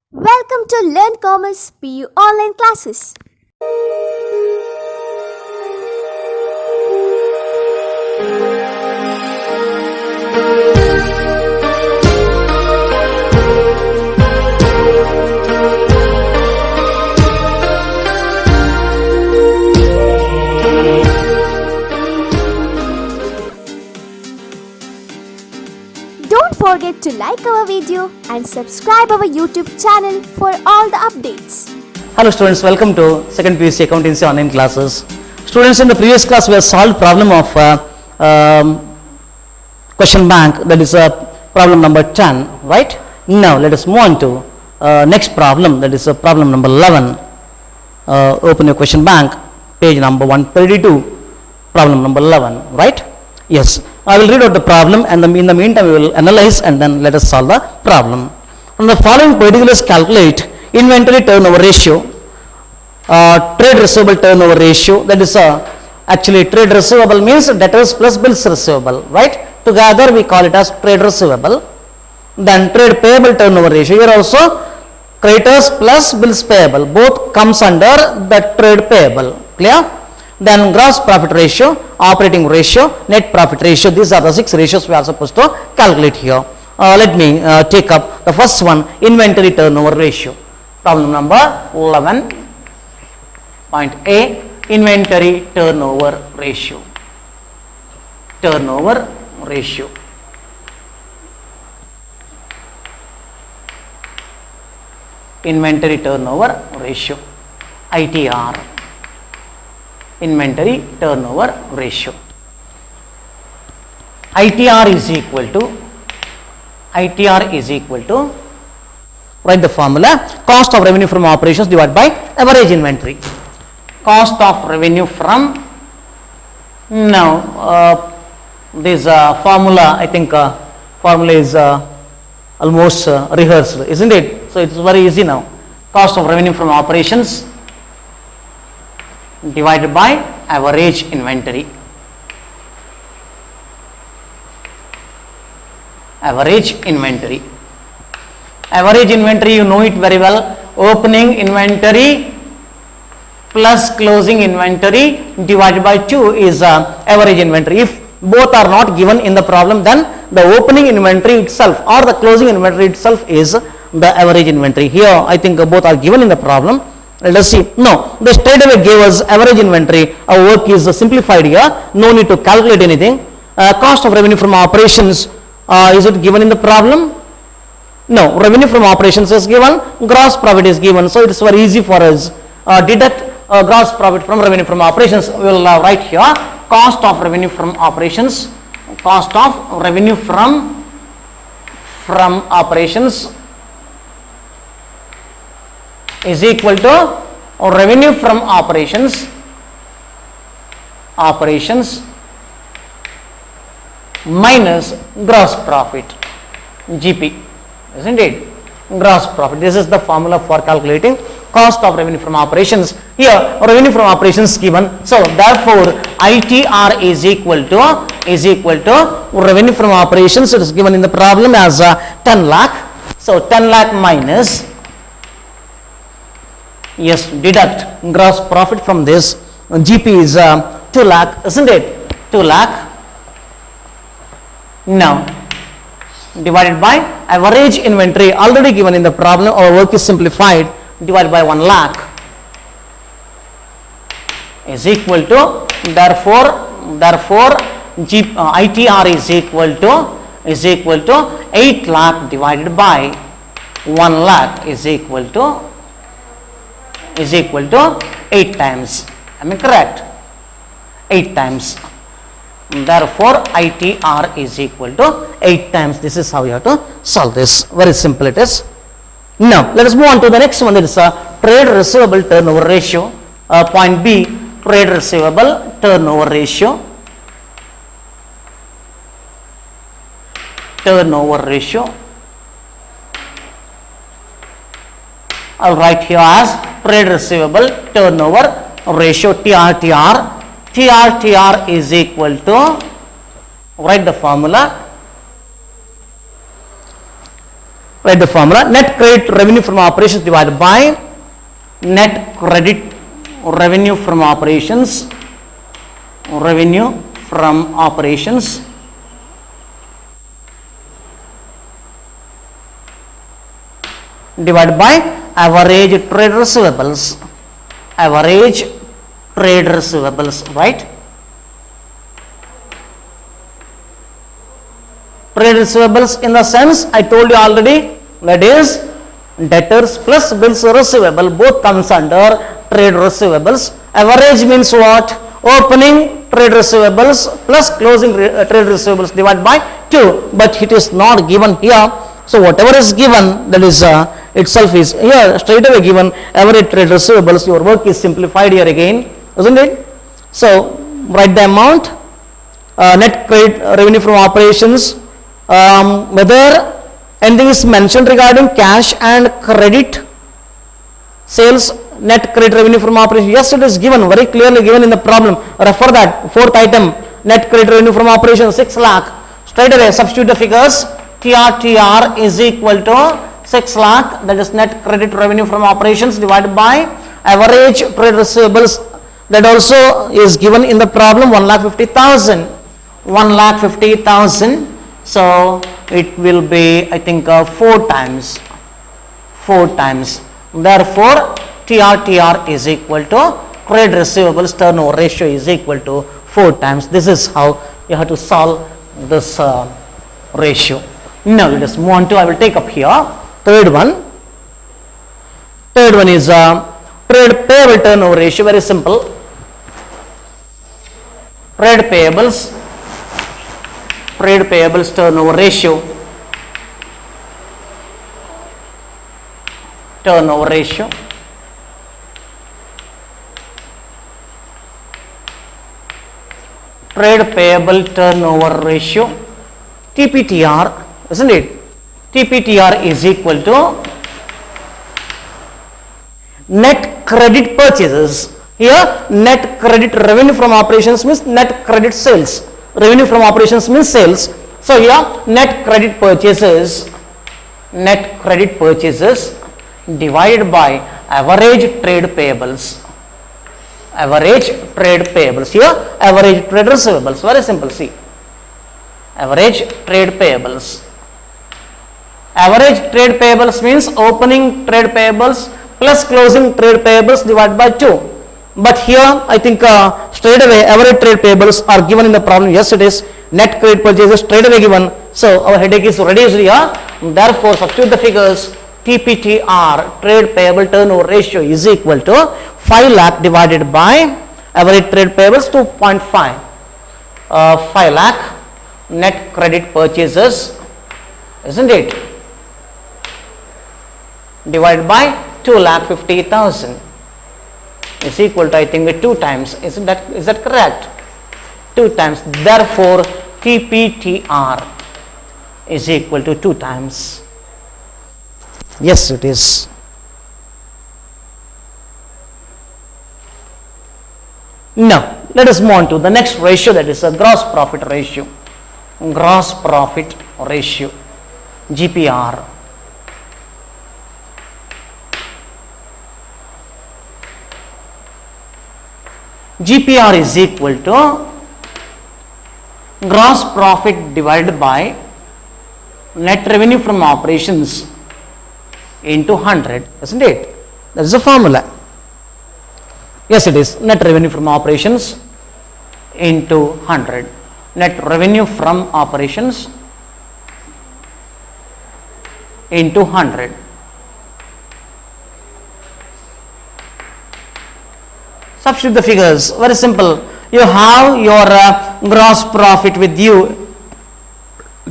Welcome to Learn Commerce PU online classes. Don't forget to like our video and subscribe our YouTube channel for all the updates. Hello students, welcome to second PUC accountancy online classes. Students, in the previous class we have solved problem of question bank, that is problem number 10, right? Now let us move on to next problem, that is problem number 11. Open your question bank, page number 132, problem number 11, right? Yes, I will read out the problem and in the meantime we will analyze and then let us solve the problem. From the following particulars calculate inventory turnover ratio, trade receivable turnover ratio, that is actually trade receivable means debtors plus bills receivable, right? Together we call it as trade receivable. Then trade payable turnover ratio, here also creditors plus bills payable both comes under the trade payable, clear? Then gross profit ratio, operating ratio, net profit ratio, these are the 6 ratios we are supposed to calculate here. Let me take up the first one, inventory turnover ratio. Problem number 11. Point A, inventory turnover ratio. Turnover ratio. Inventory turnover ratio, ITR. Inventory turnover ratio. ITR is equal to, write the formula, cost of revenue from operations divided by average inventory. Cost of revenue from, now this formula, I think formula is almost rehearsed, isn't it? So it's very easy now. Cost of revenue from operations divided by average inventory. Average inventory. Average inventory, you know it very well. Opening inventory plus closing inventory divided by 2 is average inventory. If both are not given in the problem, then the opening inventory itself or the closing inventory itself is the average inventory. Here I think both are given in the problem. Let us see. No, they straight away gave us average inventory. Our work is simplified here. No need to calculate anything. Cost of revenue from operations, is it given in the problem? No, revenue from operations is given, gross profit is given. So it is very easy for us. Deduct gross profit from revenue from operations. We will write here cost of revenue from operations. Cost of revenue from operations is equal to revenue from operations minus gross profit, GP, isn't it? Gross profit. This is the formula for calculating cost of revenue from operations. Here revenue from operations given, so therefore ITR is equal to revenue from operations. It is given in the problem as 10 lakh. So 10 lakh minus, yes, deduct gross profit from this. GP is 2 lakh, isn't it? 2 lakh. Now divided by average inventory, already given in the problem. Our work is simplified. Divided by 1 lakh is equal to, therefore ITR is equal to 8 lakh divided by 1 lakh is equal to 8 times. Am I correct? 8 times. Therefore ITR is equal to 8 times. This is how you have to solve this. Very simple it is. Now let us move on to the next one, that is trade receivable turnover ratio. Point B, trade receivable turnover ratio. I'll write here as trade receivable turnover ratio, TRTR. TRTR is equal to, write the formula, Write the formula. Net credit revenue from operations divided by net credit revenue from operations divided by average trade receivables, right? Trade receivables in the sense I told you already, that is debtors plus bills receivable, both comes under trade receivables. Average means what? Opening trade receivables plus closing trade receivables divided by 2, but it is not given here. So whatever is given, that is itself is here straight away given. Average trade receivables, your work is simplified here again, isn't it? So write the amount, net credit revenue from operations, whether anything is mentioned regarding cash and credit sales, net credit revenue from operations. Yes, it is given, very clearly given in the problem. Refer that. Fourth item, net credit revenue from operations 6 lakh. Straight away substitute the figures. TR is equal to 6 lakh, that is net credit revenue from operations divided by average trade receivables, that also is given in the problem, 1,50,000. So it will be, I think, 4 times. Therefore TR is equal to trade receivables turnover ratio is equal to 4 times. This is how you have to solve this ratio. Now let us move on to, I will take up here third one is trade payable turnover ratio. Very simple. Trade payables turnover ratio, trade payable turnover ratio, TPTR, isn't it? TPTR is equal to net credit purchases. Here net credit revenue from operations means net credit sales. Revenue from operations means sales. So here net credit purchases divided by average trade payables. Here average trade receivables. Very simple. See, average trade payables. Average trade payables means opening trade payables plus closing trade payables divided by 2. But here I think straight away average trade payables are given in the problem. Yes, it is. Net credit purchases straight away given. So our headache is reduced here. Therefore substitute the figures. TPTR, trade payable turnover ratio, is equal to 5 lakh divided by average trade payables 2.5. 5 lakh net credit purchases, isn't it? Divided by 2,50,000 is equal to, I think, 2 times. Is that correct? 2 times. Therefore TPTR is equal to 2 times. Yes, it is. Now let us move on to the next ratio, that is a gross profit ratio. GPR. GPR is equal to gross profit divided by net revenue from operations into 100, isn't it? That is the formula. Yes, it is. Net revenue from operations into 100. Net revenue from operations into 100. Substitute the figures. Very simple. You have your gross profit with you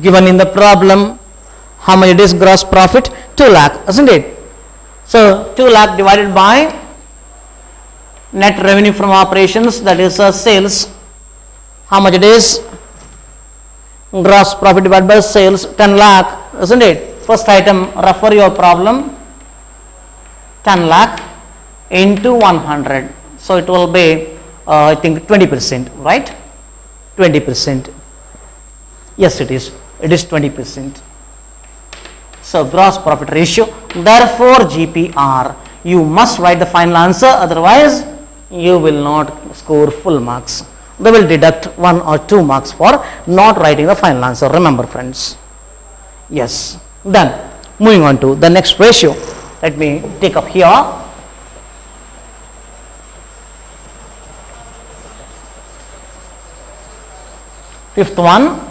given in the problem. How much it is gross profit? 2 lakh, isn't it? So 2 lakh divided by net revenue from operations, that is sales. How much it is? Gross profit divided by sales, 10 lakh, isn't it? First item, refer your problem. 10 lakh into 100. So it will be I think 20%, right? 20%. Yes, it is. It is 20%. So gross profit ratio. Therefore, GPR. You must write the final answer, otherwise you will not score full marks. They will deduct 1 or 2 marks for not writing the final answer. Remember, friends. Yes. Then moving on to the next ratio. Let me take up here. Fifth one.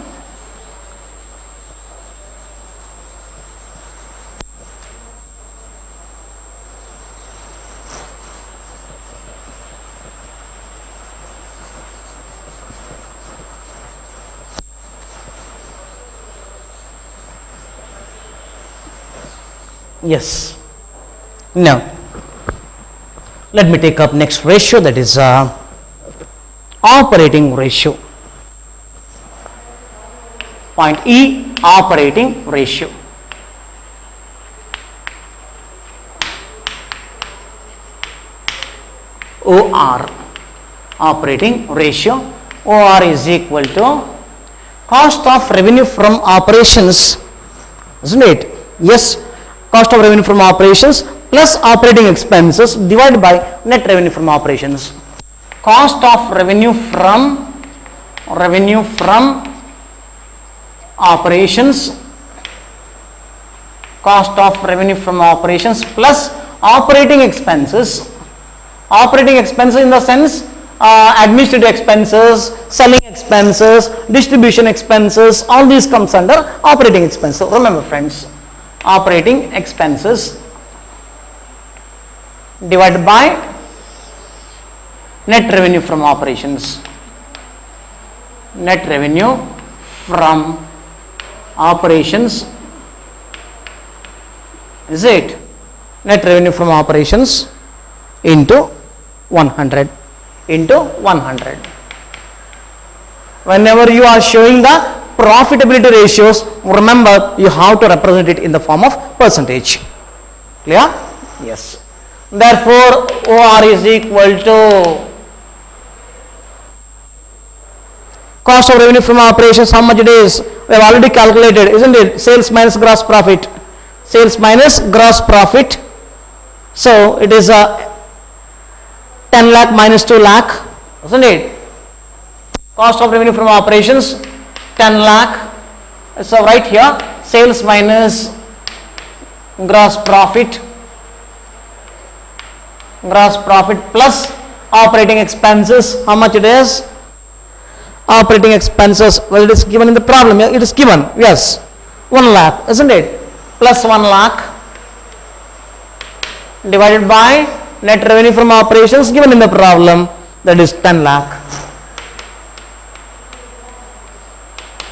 Yes. Now, let me take up next ratio, that is operating ratio. Point E, operating ratio. OR, operating ratio. OR is equal to cost of revenue from operations, isn't it? Yes. Cost of revenue from operations plus operating expenses divided by net revenue from operations. Cost of revenue from operations, cost of revenue from operations plus operating expenses. Operating expenses in the sense administrative expenses, selling expenses, distribution expenses, all these comes under operating expenses. So remember, friends, operating expenses divided by net revenue from operations. Net revenue from operations, is it? Net revenue from operations into 100 into 100. Whenever you are showing the profitability ratios, remember you have to represent it in the form of percentage. Clear? Yes. Therefore, OR is equal to cost of revenue from operations. How much it is? We have already calculated, isn't it? Sales minus gross profit. Sales minus gross profit. So it is a 10 lakh minus 2 lakh, isn't it? Cost of revenue from operations 10 lakh. So right here, sales minus gross profit plus operating expenses. How much it is? Operating expenses, well, it is given in the problem. It is given, yes, 1 lakh, isn't it? Plus 1 lakh divided by net revenue from operations given in the problem, that is 10 lakh.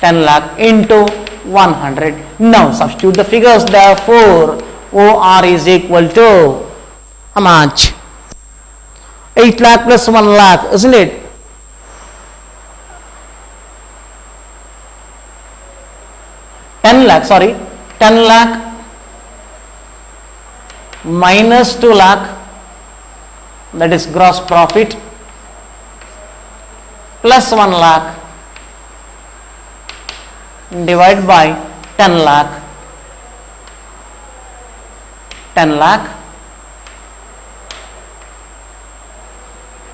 10 lakh into 100. Now substitute the figures. Therefore, OR is equal to how much? 8 lakh plus 1 lakh, isn't it? 10 lakh minus 2 lakh, that is gross profit, plus 1 lakh divided by 10 lakh. 10 lakh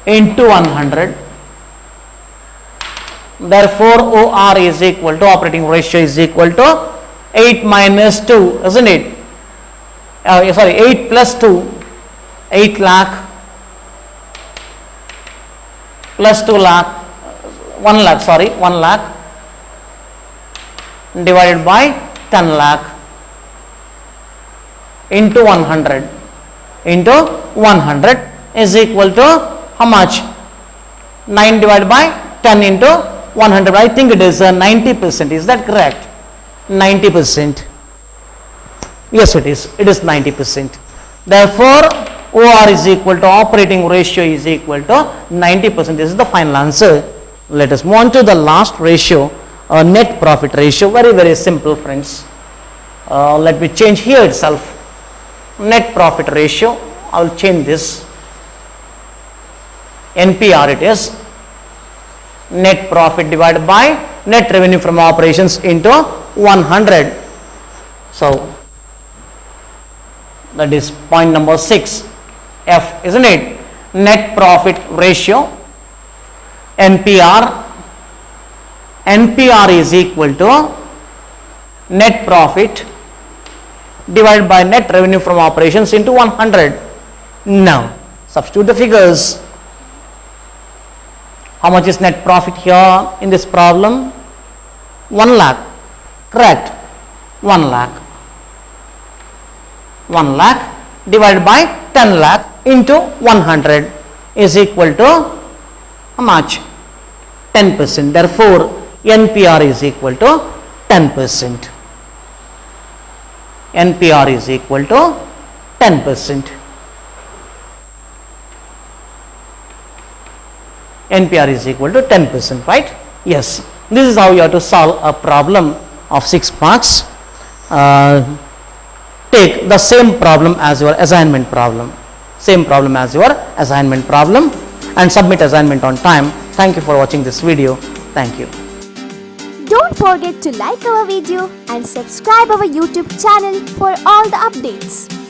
into 100. Therefore, OR is equal to, operating ratio is equal to 8 minus 2, isn't it? 8 plus 2, 8 lakh plus 2 lakh, 1 lakh divided by 10 lakh into 100 is equal to how much? 9 divided by 10 into 100. I think it is 90%. Is that correct? 90%. Yes, it is. It is 90%. Therefore, OR is equal to, operating ratio is equal to 90%. This is the final answer. Let us move on to the last ratio, net profit ratio. Very, very simple, friends. Let me change here itself. Net profit ratio. I will change this. NPR it is. Net profit divided by net revenue from operations into 100. So that is point number 6, F, isn't it? Net profit ratio, NPR. NPR is equal to net profit divided by net revenue from operations into 100. Now, substitute the figures. How much is net profit here in this problem? 1 lakh. Correct. 1 lakh. 1 lakh divided by 10 lakh into 100 is equal to how much? 10%. Therefore, NPR is equal to 10%. NPR is equal to 10%. NPR is equal to 10%, right? Yes. This is how you have to solve a problem of 6 marks. Take the same problem as your assignment problem. Same problem as your assignment problem and submit assignment on time. Thank you for watching this video. Thank you. Don't forget to like our video and subscribe our YouTube channel for all the updates.